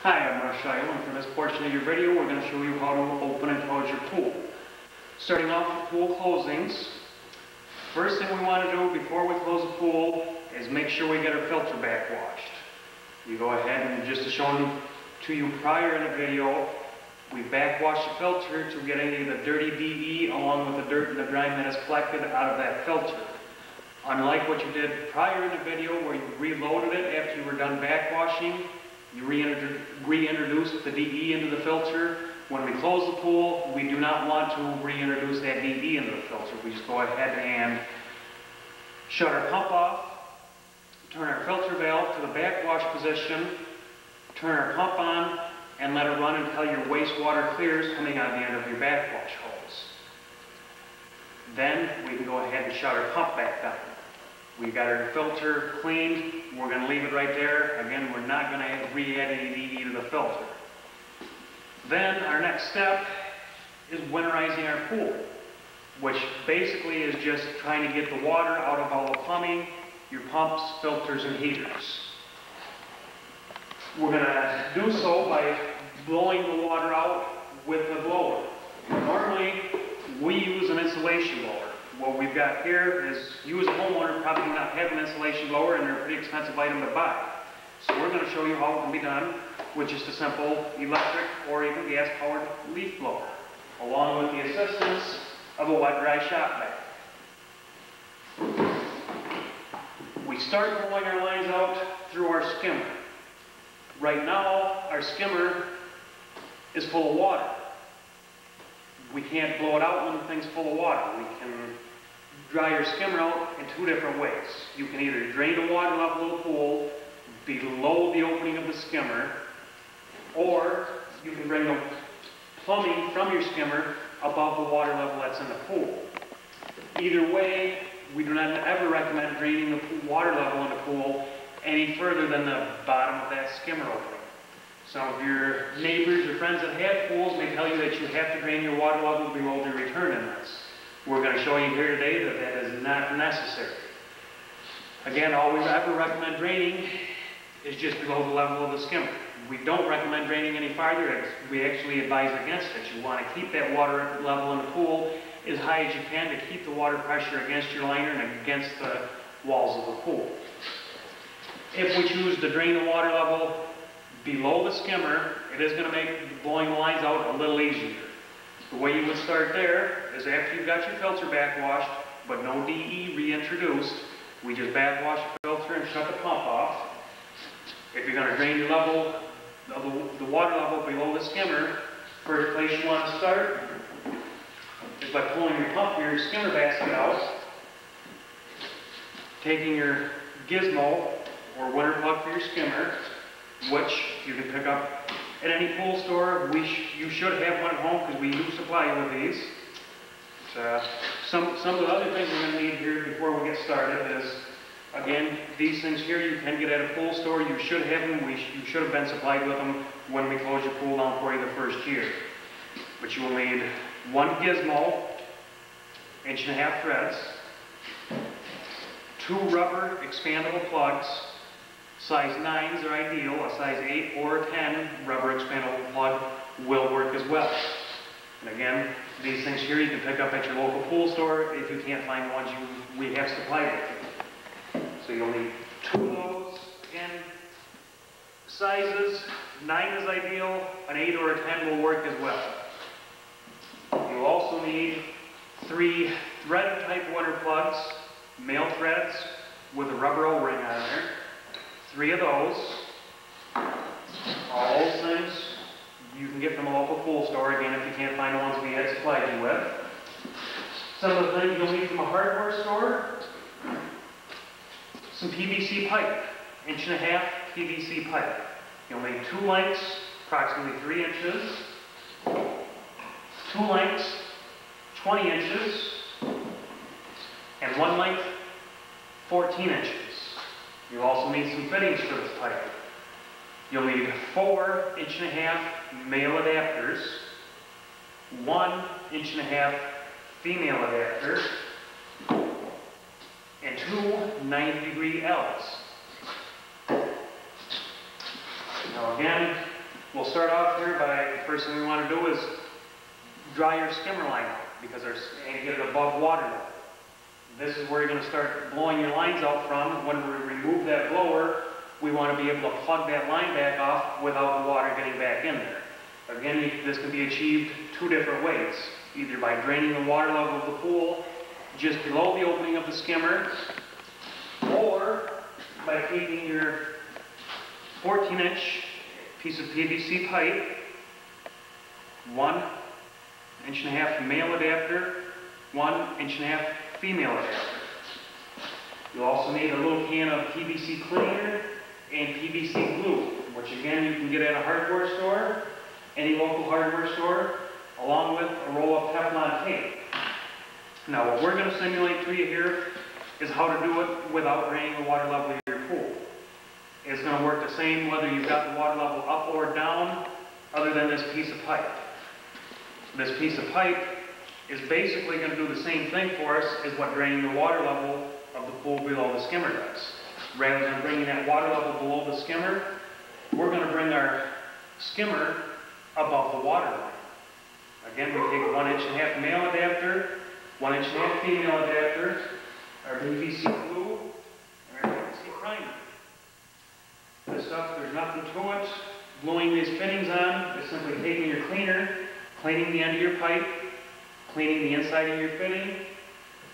Hi, I'm Scheidel, and for this portion of your video, we're going to show you how to open and close your pool. Starting off with pool closings, first thing we want to do before we close the pool is make sure we get our filter backwashed. You go ahead and just as shown to you prior in the video, we backwash the filter to get any of the dirty DE along with the dirt and the grime that is collected out of that filter. Unlike what you did prior in the video where you reloaded it after you were done backwashing, you reintroduced the DE into the filter. When we close the pool, we do not want to reintroduce that DE into the filter. We just go ahead and shut our pump off, turn our filter valve to the backwash position, turn our pump on, and let it run until your wastewater clears coming out of the end of your backwash hose. Then we can go ahead and shut our pump back down. We've got our filter cleaned. We're going to leave it right there. Again, we're not going to re-add any DE to the filter. Then our next step is winterizing our pool, which basically is just trying to get the water out of all the plumbing, your pumps, filters, and heaters. We're going to do so by blowing the water out with the blower. Normally, we use an insulation blower. What we've got here is, you as a homeowner probably do not have an insulation blower, and they're a pretty expensive item to buy. So we're going to show you how it can be done with just a simple electric or even gas-powered leaf blower, along with the assistance of a wet-dry shop vac. We start blowing our lines out through our skimmer. Right now, our skimmer is full of water. We can't blow it out when the thing's full of water. We can dry your skimmer out in two different ways. You can either drain the water level of the pool below the opening of the skimmer, or you can bring the plumbing from your skimmer above the water level that's in the pool. Either way, we do not ever recommend draining the water level in the pool any further than the bottom of that skimmer opening. Some of your neighbors or friends that have pools may tell you that you have to drain your water level below the return inlets. We're going to show you here today that that is not necessary. Again, all we ever recommend draining is just below the level of the skimmer. We don't recommend draining any farther. We actually advise against it. You want to keep that water level in the pool as high as you can to keep the water pressure against your liner and against the walls of the pool. If we choose to drain the water level below the skimmer, it is going to make blowing the lines out a little easier. The way you would start there is after you've got your filter backwashed, but no DE reintroduced, we just backwash the filter and shut the pump off. If you're going to drain your level, the water level below the skimmer, first place you want to start is by pulling your skimmer basket out, taking your gizmo or winter plug for your skimmer, which you can pick up at any pool store. You should have one at home because we do supply you with these. Some of the other things we're going to need here before we get started is, again, these things here you can get at a pool store. You should have them. You should have been supplied with them when we close your pool down for you the first year. But you will need one gizmo, 1.5 threads, 2 rubber expandable plugs. Size 9s are ideal. A size 8 or 10 rubber expandable plug will work as well. And again, these things here you can pick up at your local pool store if you can't find the ones we have supplied with. So you'll need 2 of those. Again, sizes, 9 is ideal, an 8 or a 10 will work as well. You'll also need 3 thread type winter plugs, male threads with a rubber O-ring on there. 3 of those. All those things you can get from a local pool store, again, if you can't find the ones we had supplied you with. Some of the things you'll need from a hardware store: some PVC pipe, 1.5 PVC pipe. You'll need 2 lengths, approximately 3 inches, 2 lengths, 20 inches, and 1 length, 14 inches. You'll also need some fittings for this pipe. You'll need 4 1.5 male adapters, 1 1.5 female adapter, and 2 90-degree L's. Now again, We'll start off here by, the first thing we want to do is dry your skimmer line out, and get it above water level. This is where you're going to start blowing your lines out from. When we remove that blower, we want to be able to plug that line back off without the water getting back in there. Again, this can be achieved two different ways. Either by draining the water level of the pool just below the opening of the skimmer, or by taking your 14-inch piece of PVC pipe, 1.5 inch male adapter, 1.5 inch female adapter. You'll also need a little can of PVC cleaner and PVC glue, which again you can get at a hardware store, any local hardware store, along with a roll of Teflon tape. Now what we're going to simulate to you here is how to do it without draining the water level of your pool. It's going to work the same whether you've got the water level up or down, other than this piece of pipe. This piece of pipe is basically going to do the same thing for us as what draining the water level of the pool below the skimmer does. Rather than bringing that water level below the skimmer, we're going to bring our skimmer above the water line. Again, we take a 1.5 inch male adapter, 1.5 inch female adapter, our PVC glue, and our PVC primer. This stuff, there's nothing to it. Gluing these fittings on is simply taking your cleaner, cleaning the end of your pipe, cleaning the inside of your fitting,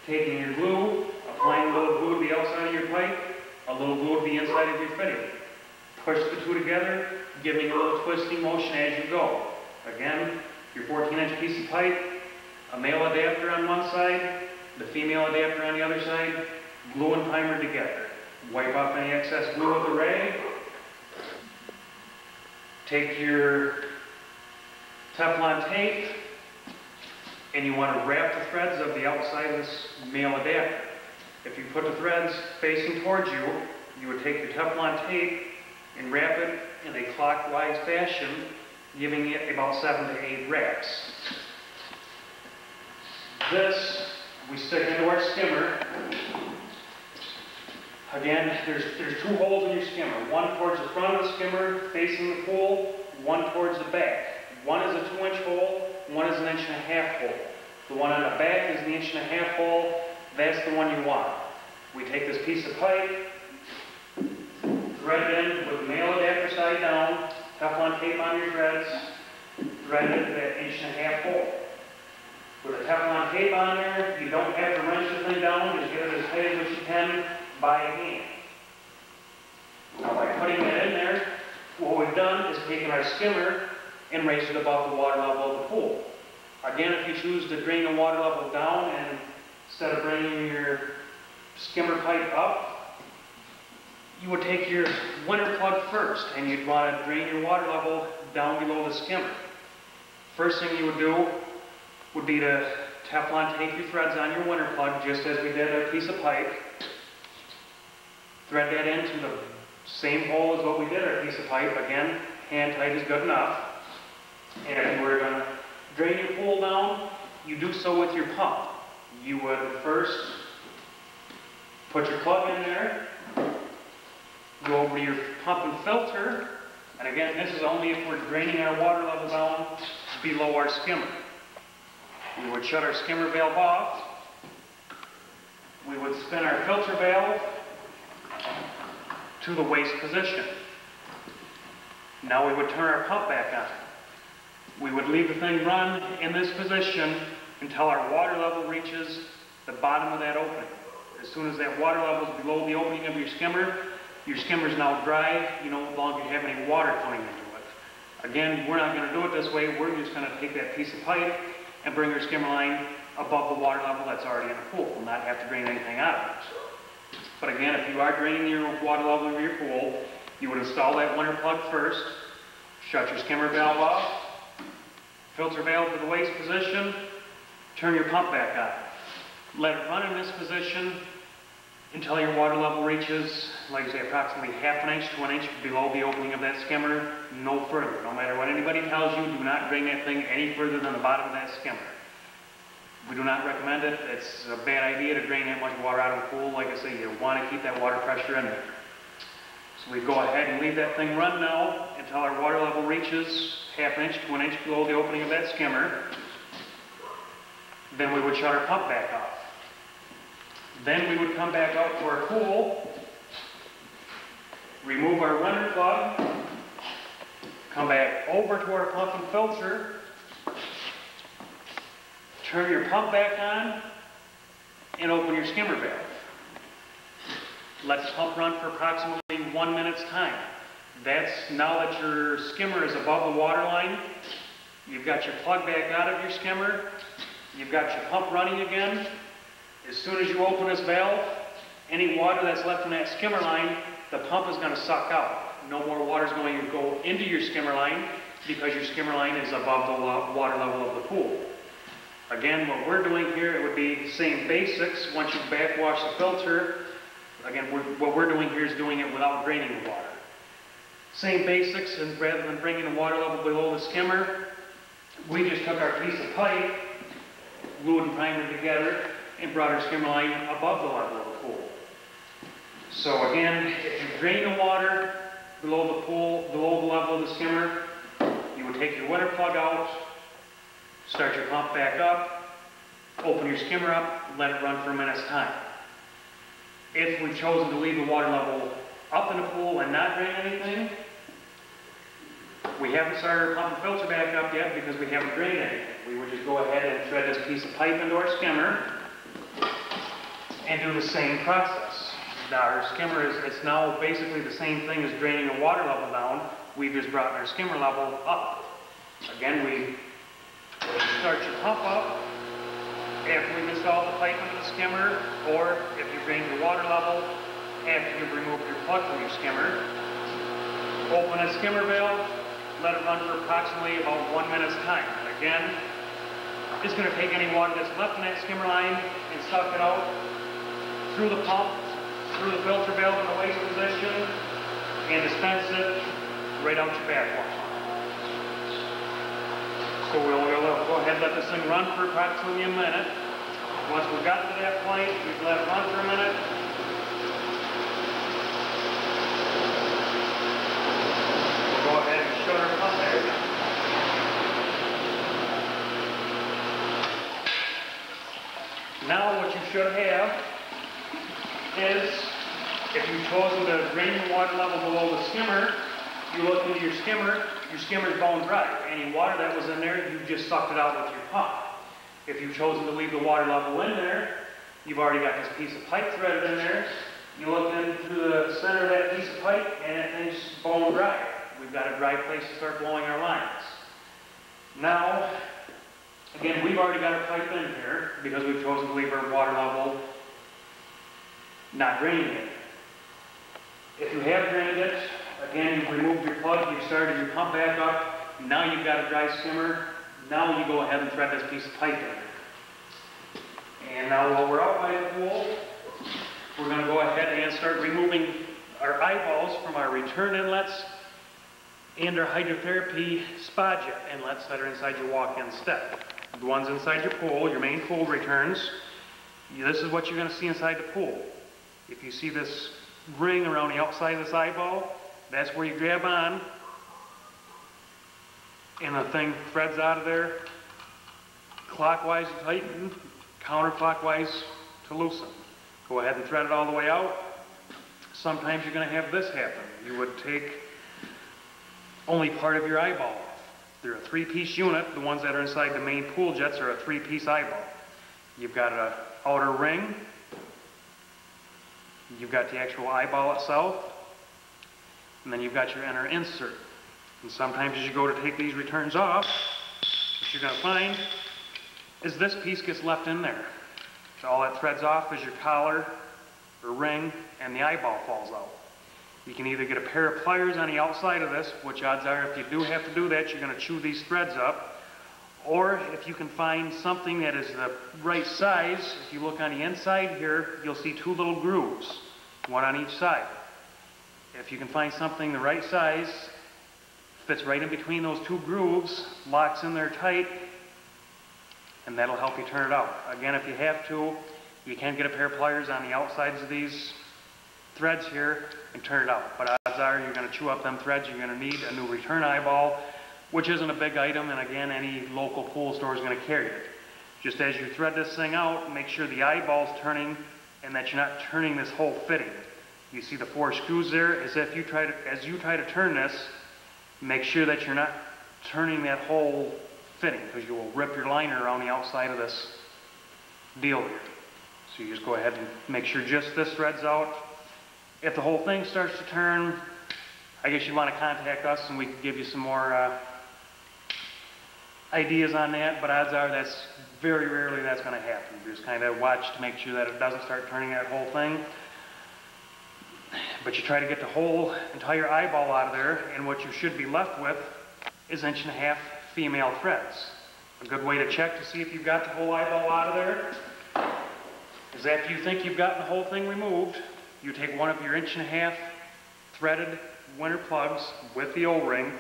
taking your glue, applying a little glue to the outside of your pipe, a little glue to the inside of your fitting. Push the two together, giving a little twisting motion as you go. Again, your 14-inch piece of pipe, a male adapter on one side, the female adapter on the other side, glue and primer together. Wipe off any excess glue with a rag. Take your Teflon tape, and you want to wrap the threads of the outside of this male adapter. If you put the threads facing towards you, you would take your Teflon tape and wrap it in a clockwise fashion, giving it about 7 to 8 wraps. This we stick into our skimmer. Again, there's two holes in your skimmer. One towards the front of the skimmer facing the pool, one towards the back. One is a 2-inch hole, one is an 1.5 inch hole. The one on the back is the 1.5 inch hole. That's the one you want. We take this piece of pipe, thread it in with the male adapter side down, Teflon tape on your threads, thread it into that 1.5 inch hole. With the Teflon tape on there, you don't have to wrench the thing down, just get it as tight as you can by hand. Now by putting that in there, what we've done is taken our skimmer and raised it above the water level of the pool. Again, if you choose to drain the water level down and instead of bringing your skimmer pipe up, you would take your winter plug first and you'd want to drain your water level down below the skimmer. First thing you would do would be to Teflon tape your threads on your winter plug just as we did our piece of pipe. Thread that into the same hole as what we did our piece of pipe. Again, hand tight is good enough. And if you were going to drain your pool down, you do so with your pump. You would first put your plug in there, go over to your pump and filter, and again, this is only if we're draining our water level down below our skimmer. We would shut our skimmer valve off. We would spin our filter valve to the waste position. Now we would turn our pump back on. We would leave the thing run in this position until our water level reaches the bottom of that opening. As soon as that water level is below the opening of your skimmer is now dry. You no longer have any water coming into it. Again, we're not going to do it this way. We're just going to take that piece of pipe and bring our skimmer line above the water level that's already in the pool. We'll not have to drain anything out of it. But again, if you are draining your water level of your pool, you would install that winter plug first, shut your skimmer valve off, filter valve to the waste position, turn your pump back on. Let it run in this position until your water level reaches, like I say, approximately 1/2 inch to 1 inch below the opening of that skimmer, no further. No matter what anybody tells you, do not drain that thing any further than the bottom of that skimmer. We do not recommend it. It's a bad idea to drain that much water out of the pool. Like I say, you want to keep that water pressure in there. So we go ahead and leave that thing run now until until our water level reaches half an inch to an inch below the opening of that skimmer. Then we would shut our pump back off. Then we would come back out to our pool, remove our runner plug, come back over to our pump and filter, turn your pump back on, and open your skimmer valve. Let the pump run for approximately 1 minute's time. That's now that your skimmer is above the water line. You've got your plug back out of your skimmer. You've got your pump running again. As soon as you open this valve, any water that's left in that skimmer line, the pump is going to suck out. No more water is going to go into your skimmer line because your skimmer line is above the water level of the pool. Again, what we're doing here, it would be the same basics. Once you backwash the filter, again, what we're doing here is doing it without draining the water. Same basics, and rather than bringing the water level below the skimmer, we just took our piece of pipe, glued and primed it together, and brought our skimmer line above the level of the pool. So again, if you drain the water below the pool, below the level of the skimmer, you would take your winter plug out, start your pump back up, open your skimmer up, let it run for a minute's time. If we've chosen to leave the water level up in the pool and not drain anything, we haven't started our pump and filter back up yet because we haven't drained anything. We would just go ahead and thread this piece of pipe into our skimmer and do the same process. Now our skimmer it's now basically the same thing as draining the water level down. We've just brought our skimmer level up. Again, we start your pump up after we've installed the pipe into the skimmer, or if you drain the water level after you've removed your plug from your skimmer. Open a skimmer valve, let it run for approximately about 1 minute's time. And again, it's going to take any water that's left in that skimmer line and suck it out through the pump, through the filter valve in the waste position, and dispense it right out your backwash. So we'll go ahead and let this thing run for approximately a minute. Once we've gotten to that point, we can let it run for a minute. We'll go ahead and shut our pump back down. Now what you should have is, if you've chosen to drain the water level below the skimmer, you look into your skimmer's bone dry. Any water that was in there, you just sucked it out with your pump. If you've chosen to leave the water level in there, you've already got this piece of pipe threaded in there. You look into the center of that piece of pipe, and that thing's bone dry. We've got a dry place to start blowing our lines. Now, again, we've already got our pipe in here because we've chosen to leave our water level not draining it. If you have drained it, again, you've removed your plug, you've started your pump back up, now you've got a dry skimmer, now you go ahead and thread this piece of pipe in. And now while we're out by the pool, we're going to go ahead and start removing our eyeballs from our return inlets and our hydrotherapy spa jet inlets that are inside your walk-in step. The ones inside your pool, your main pool returns, this is what you're going to see inside the pool. If you see this ring around the outside of this eyeball, that's where you grab on, and the thing threads out of there, clockwise to tighten, counterclockwise to loosen. Go ahead and thread it all the way out. Sometimes you're going to have this happen. You would take only part of your eyeball off. They're a 3-piece unit. The ones that are inside the main pool jets are a 3-piece eyeball. You've got an outer ring. You've got the actual eyeball itself. And then you've got your inner insert. And sometimes as you go to take these returns off, what you're going to find is this piece gets left in there. So all that threads off is your collar or ring, and the eyeball falls out. You can either get a pair of pliers on the outside of this, which odds are if you do have to do that, you're going to chew these threads up. Or if you can find something that is the right size, if you look on the inside here, you'll see 2 little grooves, one on each side. If you can find something the right size, fits right in between those 2 grooves, locks in there tight, and that'll help you turn it out. Again, if you have to, you can get a pair of pliers on the outsides of these threads here and turn it out. But odds are you're going to chew up them threads. You're going to need a new return eyeball, which isn't a big item, and again, any local pool store is going to carry it. Just as you thread this thing out, make sure the eyeball's turning and that you're not turning this whole fitting. You see the 4 screws there? As you try to turn this, make sure that you're not turning that whole fitting, because you will rip your liner around the outside of this deal here. So you just go ahead and make sure just this thread's out. If the whole thing starts to turn, I guess you want to contact us and we can give you some more ideas on that, but odds are that's very rarely that's going to happen. Just kind of watch to make sure that it doesn't start turning that whole thing. But you try to get the whole entire eyeball out of there, and what you should be left with is 1.5" female threads. A good way to check to see if you've got the whole eyeball out of there is after you think you've gotten the whole thing removed, you take one of your 1.5" threaded winter plugs with the O-ring,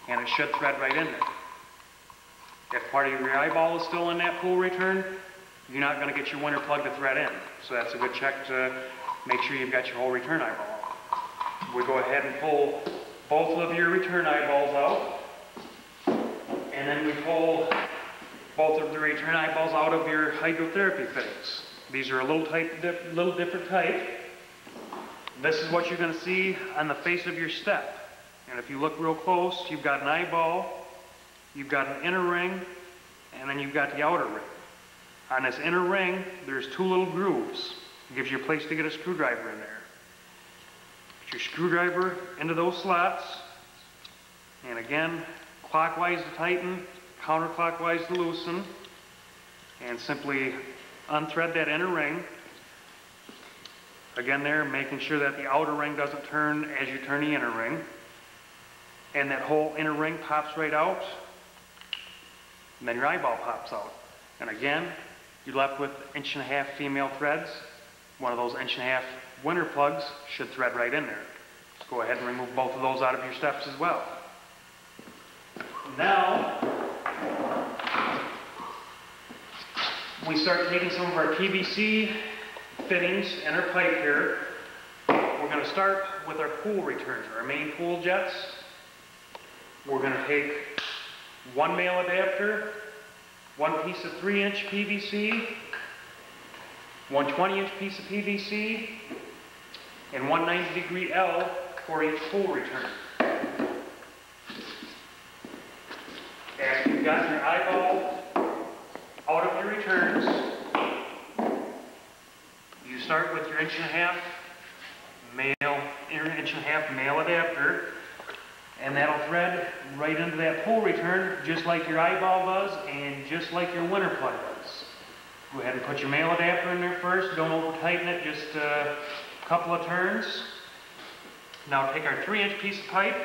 and it should thread right in there. If part of your eyeball is still in that pool return, you're not going to get your winter plug to thread in. So that's a good check to make sure you've got your whole return eyeball. We go ahead and pull both of your return eyeballs out, and then we pull both of the return eyeballs out of your hydrotherapy fittings. These are a little different type. This is what you're going to see on the face of your step. And if you look real close, you've got an eyeball, you've got an inner ring, and then you've got the outer ring. On this inner ring, there's 2 little grooves. It gives you a place to get a screwdriver in there. Put your screwdriver into those slots, and again, clockwise to tighten, counterclockwise to loosen, and simply unthread that inner ring. Again there, making sure that the outer ring doesn't turn as you turn the inner ring. And that whole inner ring pops right out, and then your eyeball pops out. And again, you're left with 1.5" female threads. One of those 1.5" winter plugs should thread right in there. Just go ahead and remove both of those out of your steps as well. Now, we start taking some of our PVC fittings and our pipe here. We're going to start with our pool returns, our main pool jets. We're going to take 1 male adapter, 1 piece of 3-inch PVC, 1 20-inch piece of PVC, and 1 90-degree L for each pool return. After you've gotten your eyeball out of your returns, you start with your 1.5" male adapter, and that'll thread right into that pool return just like your eyeball does and just like your winter plug does. Go ahead and put your male adapter in there first. Don't over tighten it, just a couple of turns. Now take our 3-inch piece of pipe,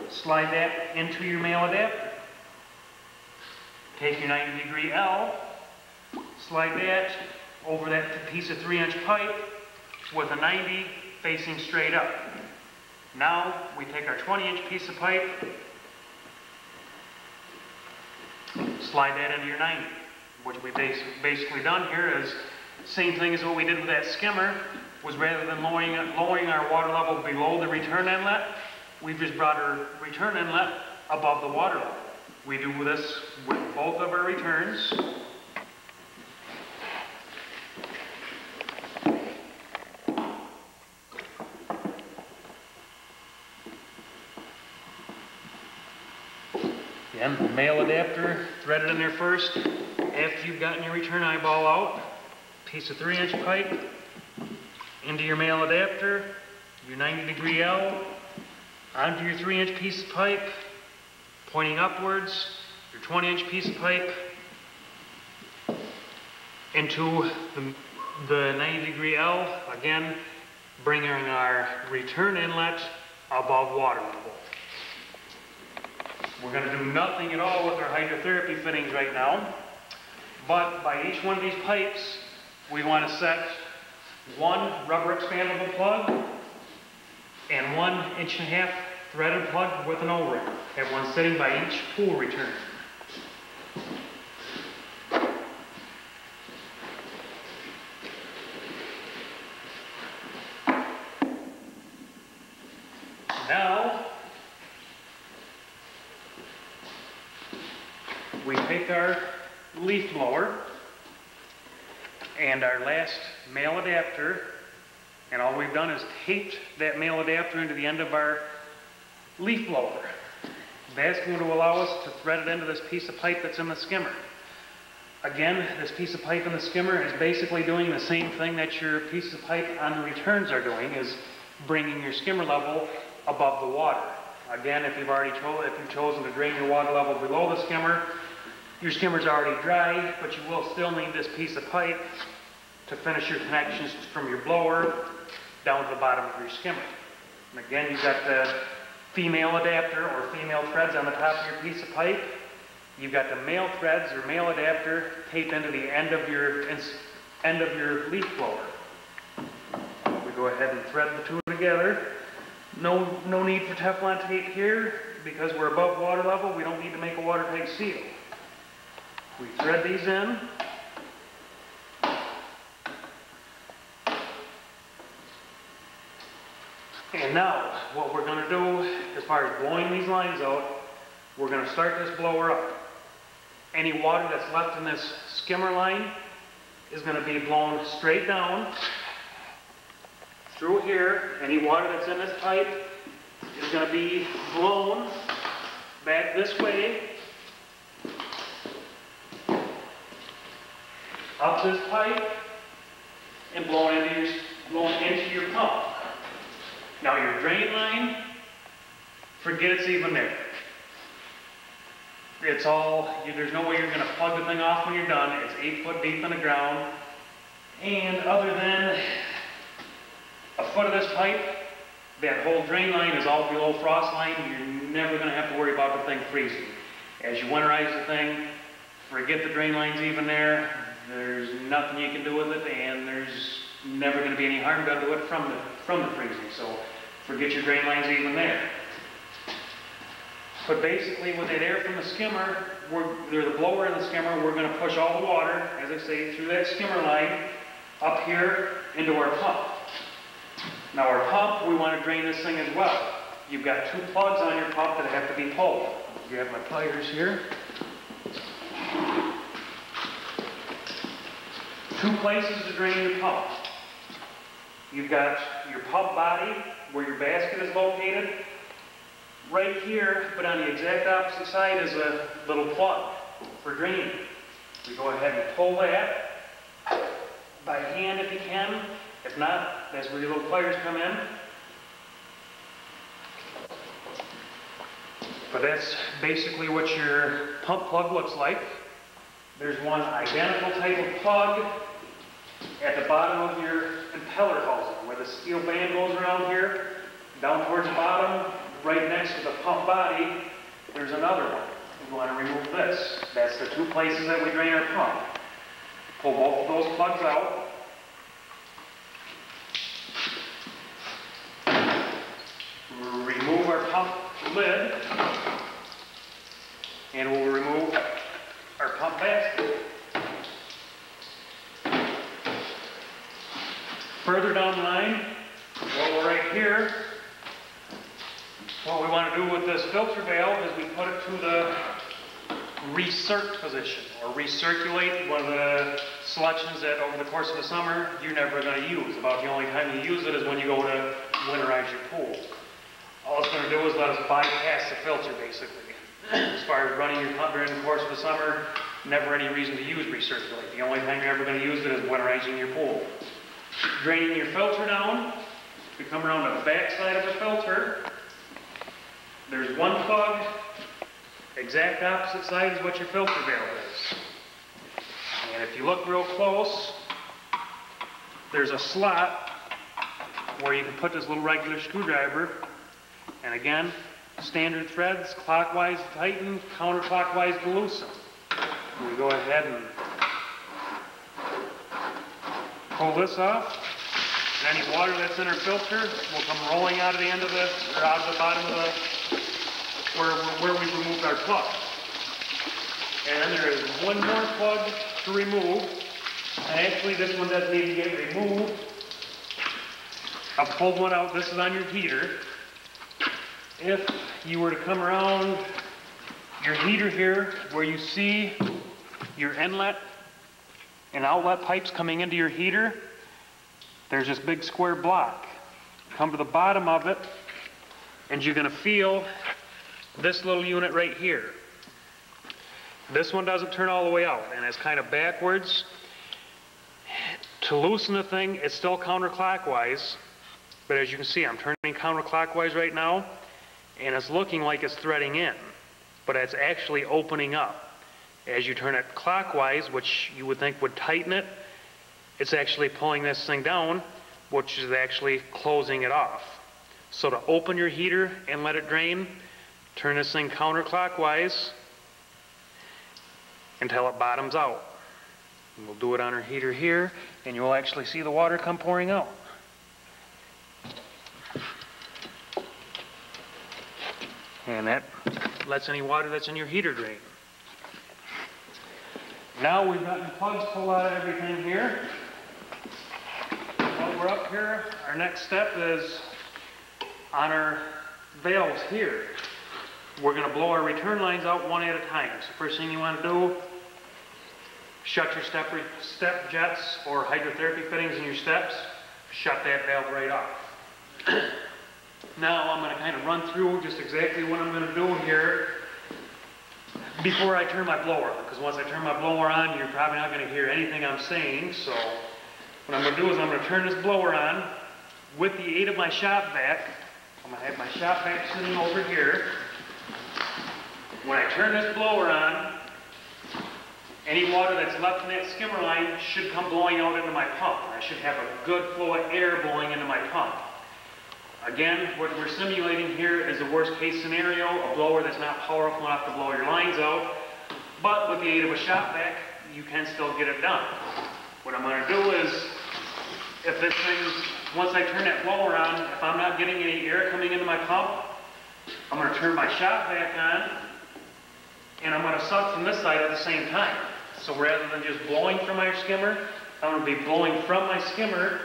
slide that into your male adapter. Take your 90-degree L, slide that over that piece of 3-inch pipe with a 90 facing straight up. Now we take our 20-inch piece of pipe, slide that into your 90. What we've basically done here is same thing as what we did with that skimmer, was rather than lowering our water level below the return inlet, we've just brought our return inlet above the water level. We do this with both of our returns. Again, the male adapter, thread it in there first. After you've gotten your return eyeball out, piece of 3-inch pipe into your male adapter, your 90-degree L, onto your 3-inch piece of pipe, pointing upwards, your 20-inch piece of pipe, into the 90-degree L, again, bringing our return inlet above water level. We're going to do nothing at all with our hydrotherapy fittings right now, but by each one of these pipes, we want to set 1 rubber expandable plug and 1 1.5" threaded plug with an O-ring. Have one sitting by each pool return. Now, we take our leaf blower and our last male adapter, and all we've done is taped that male adapter into the end of our leaf blower. That's going to allow us to thread it into this piece of pipe that's in the skimmer. Again, this piece of pipe in the skimmer is basically doing the same thing that your pieces of pipe on the returns are doing, is bringing your skimmer level above the water. Again, if you've chosen to drain your water level below the skimmer, your skimmer's already dry, but you will still need this piece of pipe to finish your connections from your blower down to the bottom of your skimmer. And again, you've got the female adapter or female threads on the top of your piece of pipe. You've got the male threads or male adapter taped into the end of your leaf blower. We go ahead and thread the two together. No need for Teflon tape here because we're above water level. We don't need to make a watertight seal. We thread these in. And now, what we're going to do as far as blowing these lines out, we're going to start this blower up. Any water that's left in this skimmer line is going to be blown straight down through here. Any water that's in this pipe is going to be blown back this way, up this pipe, and blown into your pump. Now your drain line, forget it's even there. It's there's no way you're going to plug the thing off when you're done. It's 8 foot deep in the ground. And other than a foot of this pipe, that whole drain line is all below frost line. You're never going to have to worry about the thing freezing. As you winterize the thing, forget the drain line's even there. There's nothing you can do with it, and there's never going to be any harm done to it from the freezing. So forget your drain line's even there. But basically, with that air from the skimmer, the blower and the skimmer, we're going to push all the water, as I say, through that skimmer line up here into our pump. Now our pump, we want to drain this thing as well. You've got 2 plugs on your pump that have to be pulled. You have my pliers here. 2 places to drain your pump. You've got your pump body, where your basket is located, right here, but on the exact opposite side is a little plug for draining. We go ahead and pull that by hand if you can. If not, that's where your little pliers come in. But that's basically what your pump plug looks like. There's one identical type of plug at the bottom of your impeller housing, where the steel band goes around here, down towards the bottom, right next to the pump body, there's another one. We want to remove this. That's the 2 places that we drain our pump. Pull both of those plugs out. Remove our pump lid, and we'll remove our pump basket. Further down the line, while we're right here, what we want to do with this filter valve is we put it to the recirc position, or recirculate, one of the selections that over the course of the summer you're never going to use. About the only time you use it is when you go to winterize your pool. All it's going to do is let us bypass the filter, basically. As far as running your pump during the course of the summer, never any reason to use recirculate. The only time you're ever going to use it is winterizing your pool. Draining your filter down, we come around the back side of the filter. There's one plug, exact opposite side is what your filter valve is. And if you look real close, there's a slot where you can put this little regular screwdriver. And again, standard threads, clockwise to tighten, counterclockwise to loosen. We go ahead and pull this off. And any water that's in our filter will come rolling out of the end of the, or out of the bottom of the, where we removed our plug. And there is one more plug to remove. And actually this one doesn't need to get removed. I've pulled one out. This is on your heater. if you were to come around your heater here, where you see your inlet and outlet pipes coming into your heater, there's this big square block. Come to the bottom of it, and you're going to feel this little unit right here. This one doesn't turn all the way out, and it's kind of backwards. To loosen the thing, it's still counterclockwise, but as you can see, I'm turning counterclockwise right now, and it's looking like it's threading in, but it's actually opening up. As you turn it clockwise, which you would think would tighten it, it's actually pulling this thing down, which is actually closing it off. So to open your heater and let it drain, turn this thing counterclockwise until it bottoms out. And we'll do it on our heater here, and you'll actually see the water come pouring out. And that lets any water that's in your heater drain. Now we've gotten plugs pulled out of everything here. While we're up here, our next step is on our valves here. We're going to blow our return lines out one at a time. So first thing you want to do, shut your step jets or hydrotherapy fittings in your steps. Shut that valve right off. Now I'm going to kind of run through just exactly what I'm going to do here before I turn my blower on, because once I turn my blower on, you're probably not going to hear anything I'm saying. So what I'm going to do is I'm going to turn this blower on with the aid of my shop vac. I'm going to have my shop vac sitting over here. When I turn this blower on, any water that's left in that skimmer line should come blowing out into my pump. I should have a good flow of air blowing into my pump. Again, what we're simulating here is a worst case scenario, a blower that's not powerful enough to blow your lines out, but with the aid of a shop vac, you can still get it done. What I'm going to do is, if this thing, once I turn that blower on, if I'm not getting any air coming into my pump, I'm going to turn my shop vac on, and I'm going to suck from this side at the same time. So rather than just blowing from my skimmer, I'm going to be blowing from my skimmer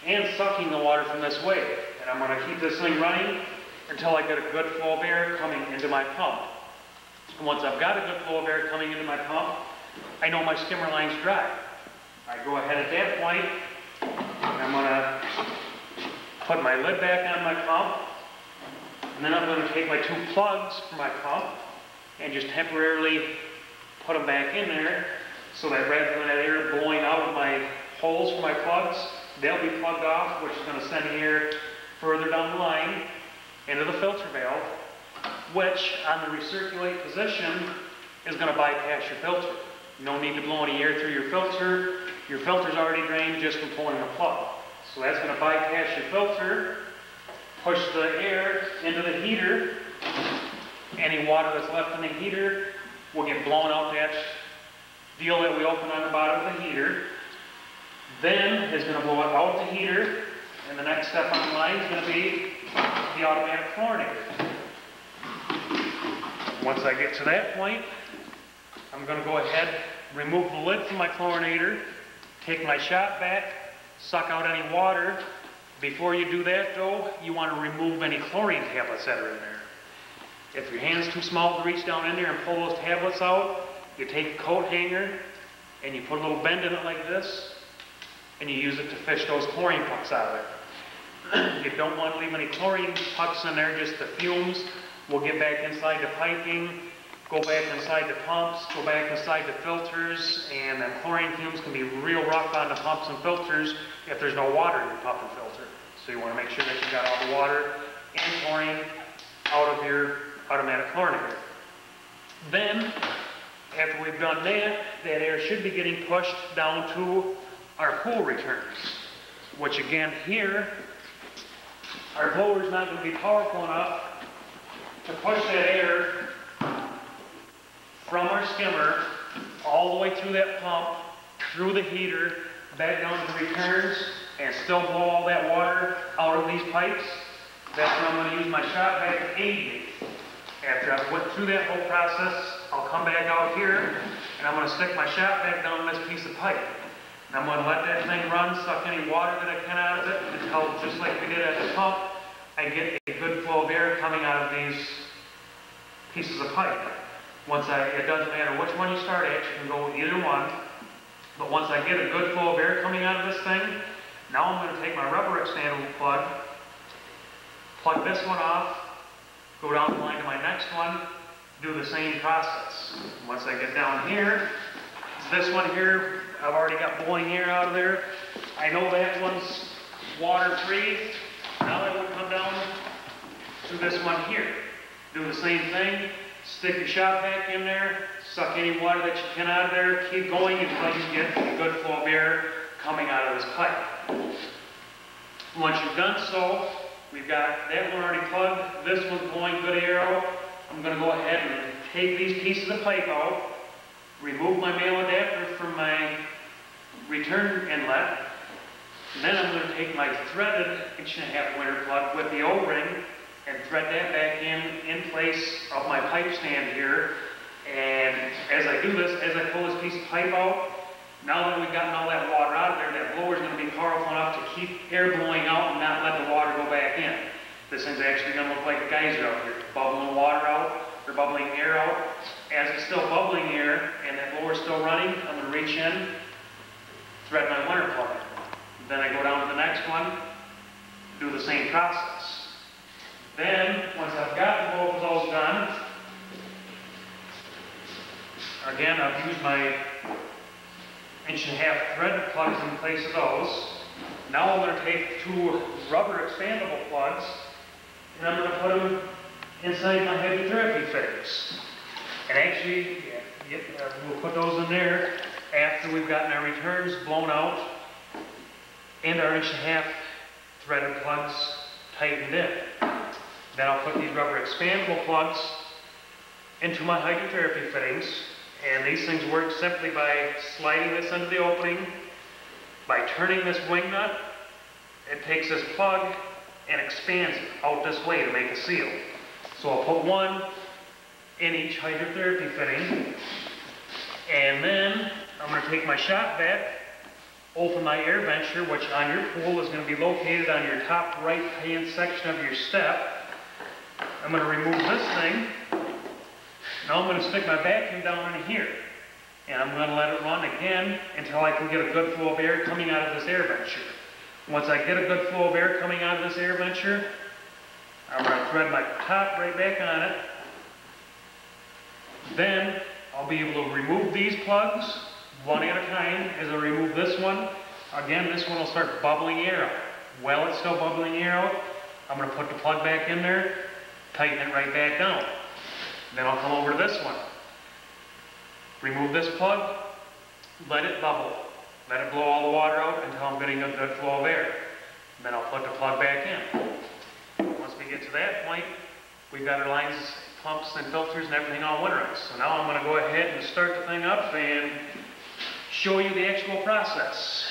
and sucking the water from this way. And I'm going to keep this thing running until I get a good flow of air coming into my pump. And once I've got a good flow of air coming into my pump, I know my skimmer line's dry. I go ahead at that point, and I'm going to put my lid back on my pump, and then I'm going to take my two plugs for my pump and just temporarily put them back in there, so that rather than that air blowing out of my holes for my plugs, they'll be plugged off, which is going to send the air further down the line into the filter valve, which on the recirculate position is going to bypass your filter. No need to blow any air through your filter. Your filter's already drained just from pulling the plug. So that's going to bypass your filter, push the air into the heater. Any water that's left in the heater will get blown out that deal that we opened on the bottom of the heater. Then it's going to blow it out the heater, and the next step on the line is going to be the automatic chlorinator. Once I get to that point, I'm going to go ahead, remove the lid from my chlorinator, take my shop vac, suck out any water. Before you do that though, you want to remove any chlorine tablets that are in there. If your hand's too small to reach down in there and pull those tablets out, you take a coat hanger and you put a little bend in it like this, and you use it to fish those chlorine pucks out of it. You don't want to leave any chlorine pucks in there, just the fumes will get back inside the piping, go back inside the pumps, go back inside the filters, and then chlorine fumes can be real rough on the pumps and filters if there's no water in your pump and filter. So you want to make sure that you got all the water and chlorine out of your automatic chlorinator. Then, after we've done that, that air should be getting pushed down to our pool returns, which again here, our blower is not going to be powerful enough to push that air from our skimmer all the way through that pump, through the heater, back down to the returns, and still blow all that water out of these pipes. That's when I'm going to use my shop vac to aid me. After I went through that whole process, I'll come back out here, and I'm going to stick my shop vac down this piece of pipe. And I'm going to let that thing run, suck any water that I can out of it, until, just like we did at the pump, I get a good flow of air coming out of these pieces of pipe. It doesn't matter which one you start at, you can go with either one. But once I get a good flow of air coming out of this thing, now I'm going to take my rubber expandable plug this one off, go down the line to my next one, do the same process. Once I get down here, this one here, I've already got blowing air out of there. I know that one's water-free. Now I will come down to this one here. Do the same thing, stick your shop vac in there, suck any water that you can out of there, keep going until you get a good flow of air coming out of this pipe. Once you've done so, we've got that one already plugged, this one's blowing good air out. I'm going to go ahead and take these pieces of pipe out, remove my male adapter from my return inlet, and then I'm going to take my threaded 1.5" winter plug with the O-ring and thread that back in place of my pipe stand here. And as I do this, as I pull this piece of pipe out, now that we've gotten all that water out of there, that blower is going to be powerful enough to keep air blowing out and not let the water go back in. This thing's actually going to look like a geyser out here, bubbling water out, or bubbling air out. As it's still bubbling air and that blower's still running, I'm going to reach in, thread my winter plug. Then I go down to the next one, do the same process. Then, once I've gotten both of those done, again, I've used my 1.5" thread plugs in place of those. Now I'm going to take 2 rubber expandable plugs, and I'm going to put them inside my hydrotherapy fittings. And actually, we'll put those in there after we've gotten our returns blown out and our 1.5" threaded plugs tightened in. Then I'll put these rubber expandable plugs into my hydrotherapy fittings, and these things work simply by sliding this into the opening, by turning this wing nut. It takes this plug and expands it out this way to make a seal. So I'll put one in each hydrotherapy fitting, and then I'm going to take my shop vac, open my air venture, which on your pool is going to be located on your top right-hand section of your step. I'm going to remove this thing. Now I'm going to stick my vacuum down in here, and I'm going to let it run again until I can get a good flow of air coming out of this air venture. Once I get a good flow of air coming out of this air venture, I'm going to thread my top right back on it. Then I'll be able to remove these plugs one at a time. As I remove this one, again, this one will start bubbling air out. While it's still bubbling air out, I'm going to put the plug back in there, tighten it right back down. Then I'll come over to this one, remove this plug, let it bubble, let it blow all the water out until I'm getting a good flow of air. Then I'll put the plug back in. Once we get to that point, we've got our lines, pumps, and filters and everything all winterized. So now I'm going to go ahead and start the thing up and show you the actual process.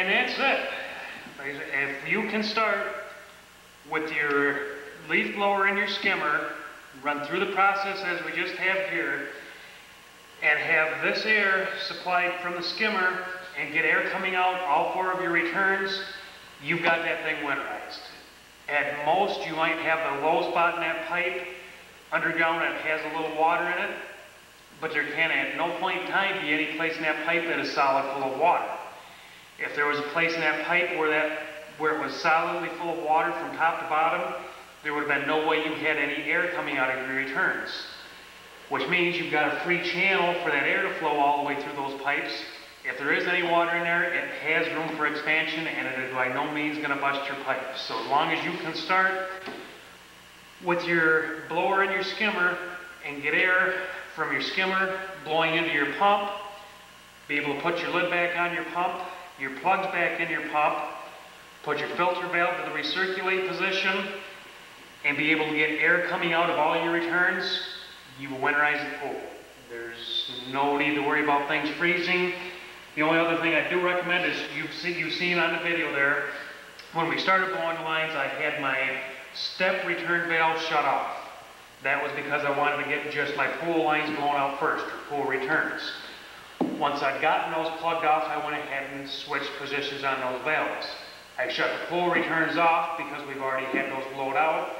And that's it. If you can start with your leaf blower and your skimmer, run through the process as we just have here, and have this air supplied from the skimmer and get air coming out all 4 of your returns, you've got that thing winterized. At most, you might have a low spot in that pipe underground that has a little water in it, but there can at no point in time be any place in that pipe that is solid full of water. If there was a place in that pipe where it was solidly full of water from top to bottom, there would have been no way you had any air coming out of your returns. Which means you've got a free channel for that air to flow all the way through those pipes. If there is any water in there, it has room for expansion, and it is by no means going to bust your pipe. So as long as you can start with your blower and your skimmer and get air from your skimmer blowing into your pump, be able to put your lid back on your pump, your plugs back in your pump, put your filter valve to the recirculate position, and be able to get air coming out of all your returns, you will winterize the pool. There's no need to worry about things freezing. The only other thing I do recommend is you've seen on the video there, when we started blowing the lines, I had my step return valve shut off. That was because I wanted to get just my pool lines blown out first, or pool returns. Once I'd gotten those plugged off, I went ahead and switched positions on those valves. I shut the pool returns off because we've already had those blowed out,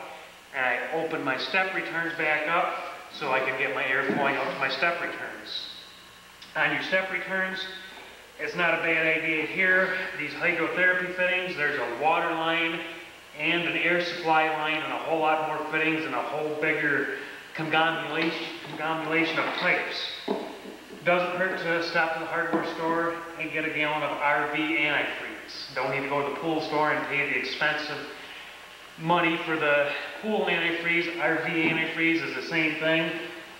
and I opened my step returns back up so I could get my air flowing out to my step returns. On your step returns, it's not a bad idea here. These hydrotherapy fittings, there's a water line and an air supply line and a whole lot more fittings and a whole bigger conglomeration of pipes. Doesn't hurt to stop at the hardware store and get a gallon of RV antifreeze. Don't need to go to the pool store and pay the expensive money for the pool antifreeze. RV antifreeze is the same thing,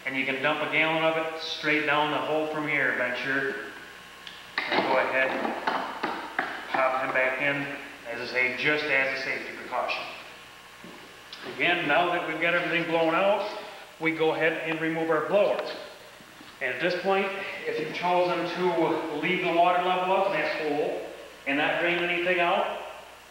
and you can dump a gallon of it straight down the hole from your air venture. And go ahead and pop him back in, as I say, just as a safety precaution. Again, now that we've got everything blown out, we go ahead and remove our blowers. And at this point, if you've chosen to leave the water level up in that pool and not drain anything out,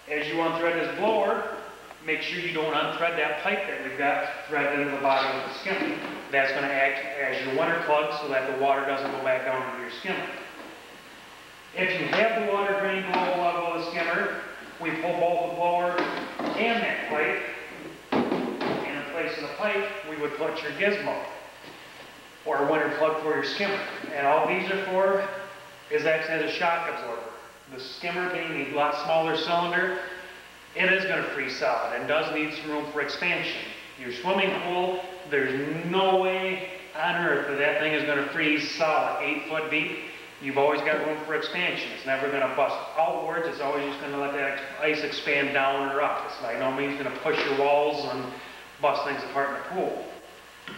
as you unthread this blower, make sure you don't unthread that pipe that we've got threaded into the bottom of the skimmer. That's going to act as your winter plug so that the water doesn't go back down into your skimmer. If you have the water drain below the level of the skimmer, we pull both the blower and that pipe, and in place of the pipe, we would put your gizmo, or a winter plug for your skimmer. And all these are for is acts as a shock absorber. The skimmer being a lot smaller cylinder, it is going to freeze solid and does need some room for expansion. Your swimming pool, there's no way on earth that that thing is going to freeze solid 8 foot deep. You've always got room for expansion. It's never going to bust outwards. It's always just going to let that ice expand down or up. It's by no means going to push your walls and bust things apart in the pool.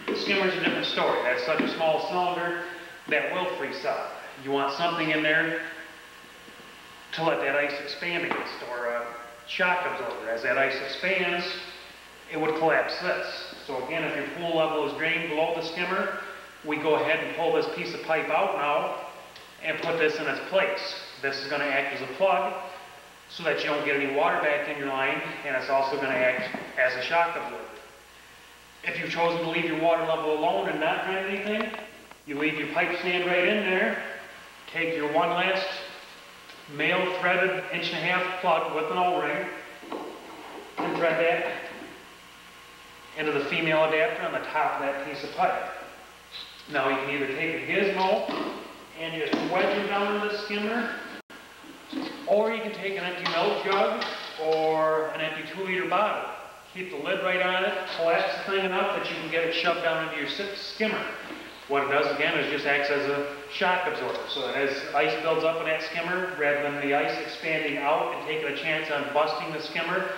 The skimmer's a different story. That's such a small cylinder that will freeze solid. You want something in there to let that ice expand against, or a shock absorber. As that ice expands, it would collapse this. So again, if your pool level is drained below the skimmer, we go ahead and pull this piece of pipe out now and put this in its place. This is going to act as a plug so that you don't get any water back in your line, and it's also going to act as a shock absorber. If you've chosen to leave your water level alone and not drain anything, you leave your pipe stand right in there, take your one last male threaded 1.5" plug with an O-ring, and thread that into the female adapter on the top of that piece of pipe. Now you can either take a gizmo and just wedge it down into the skimmer, or you can take an empty milk jug or an empty 2-liter bottle. Keep the lid right on it, collapse the thing enough that you can get it shoved down into your skimmer. What it does again is just acts as a shock absorber. So that as ice builds up in that skimmer, rather than the ice expanding out and taking a chance on busting the skimmer,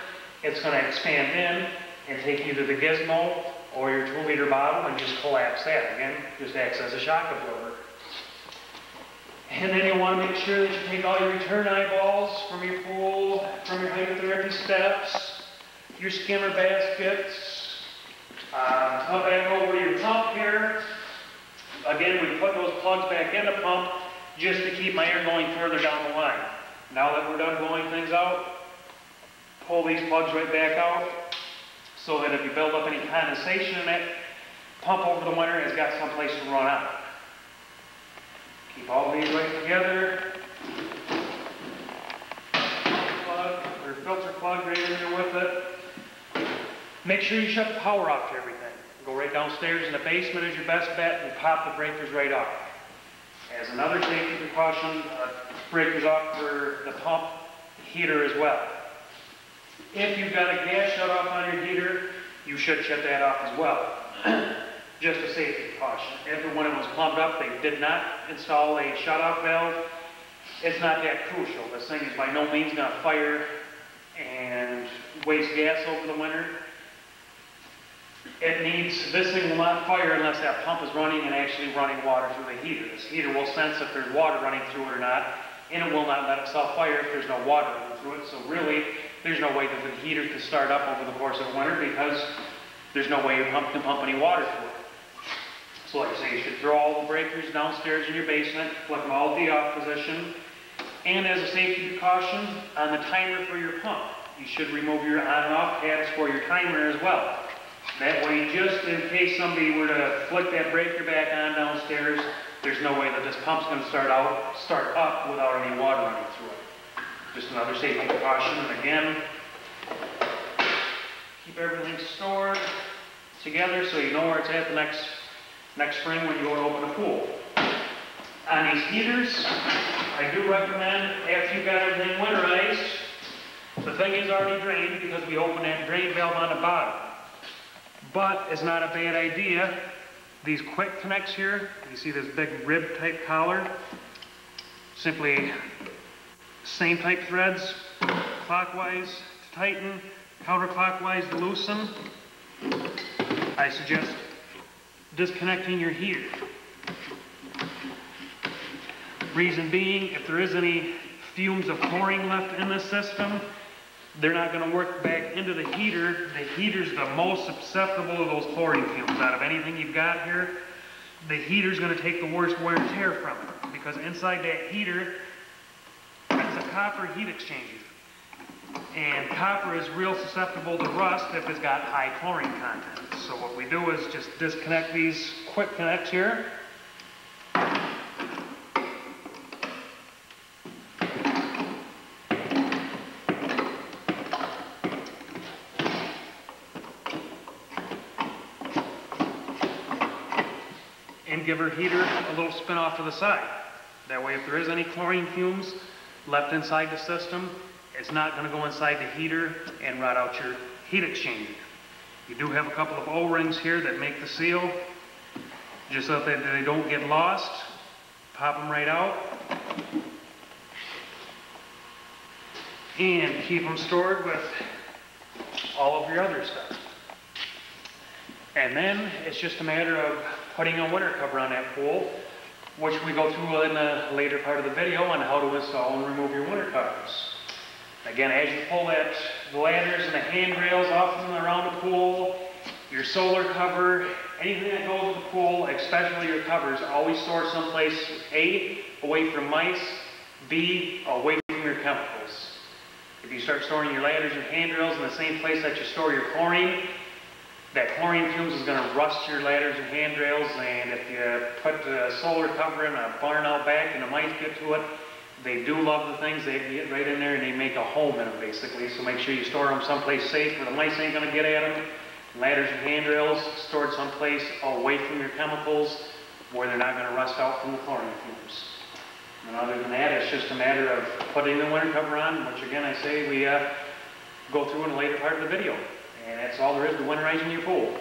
it's going to expand in and take either the gizmo or your 2-liter bottle and just collapse that. Again, just acts as a shock absorber. And then you'll want to make sure that you take all your return eyeballs from your pool, from your hydrotherapy steps, your skimmer baskets, come back over to your pump here. Again, we put those plugs back in the pump just to keep my air going further down the line. Now that we're done blowing things out, pull these plugs right back out so that if you build up any condensation in it, pump over the winter has got someplace to run out. Keep all these right together. Plug, or filter plug right in there with it. Make sure you shut the power off to everything. Go right downstairs in the basement is your best bet and pop the breakers right off. As another safety precaution, breakers off for the pump heater as well. If you've got a gas shut off on your heater, you should shut that off as well. Just a safety precaution. If when it was plumbed up, they did not install a shut-off valve, it's not that crucial. This thing is by no means going to fire and waste gas over the winter. This thing will not fire unless that pump is running and actually running water through the heater. This heater will sense if there's water running through it or not, and it will not let itself fire if there's no water running through it. So really, there's no way that the heater can start up over the course of winter because there's no way your pump can pump any water through it. So like I say, you should throw all the breakers downstairs in your basement, flip them all to the off position, and as a safety precaution, on the timer for your pump, you should remove your on and off pads for your timer as well. That way, just in case somebody were to flick that breaker back on downstairs, there's no way that this pump's going to start up without any water running through it. Just another safety precaution, and again, keep everything stored together so you know where it's at the next spring when you go to open the pool. On these heaters, I do recommend, after you've got everything winterized, the thing is already drained because we open that drain valve on the bottom. But it's not a bad idea. These quick connects here, you see this big rib type collar, simply same type threads, clockwise to tighten, counterclockwise to loosen. I suggest disconnecting your heater. Reason being, if there is any fumes of chlorine left in the system, they're not going to work back into the heater. The heater's the most susceptible to those chlorine fumes out of anything you've got here. The heater's going to take the worst wear and tear from it because inside that heater, that's a copper heat exchanger. And copper is real susceptible to rust if it's got high chlorine content. So what we do is just disconnect these quick connects here. And give our heater a little spin off to the side. That way if there is any chlorine fumes left inside the system, it's not going to go inside the heater and rot out your heat exchanger. You do have a couple of O-rings here that make the seal, just so that they don't get lost. Pop them right out. And keep them stored with all of your other stuff. And then it's just a matter of putting a winter cover on that pool, which we go through in the later part of the video on how to install and remove your winter covers. Again, as you pull the ladders and the handrails off and around the pool, your solar cover, anything that goes with the pool, especially your covers, always store someplace, A, away from mice, B, away from your chemicals. If you start storing your ladders and handrails in the same place that you store your chlorine, that chlorine fumes is going to rust your ladders and handrails, and if you put a solar cover in a barn out back and the mice get to it, they do love the things. They get right in there and they make a home in them basically. So make sure you store them someplace safe where the mice ain't going to get at them. Ladders and handrails stored someplace away from your chemicals where they're not going to rust out from the chlorine fumes. And other than that, it's just a matter of putting the winter cover on, which again I say we go through in the later part of the video. And that's all there is to winterizing your pool.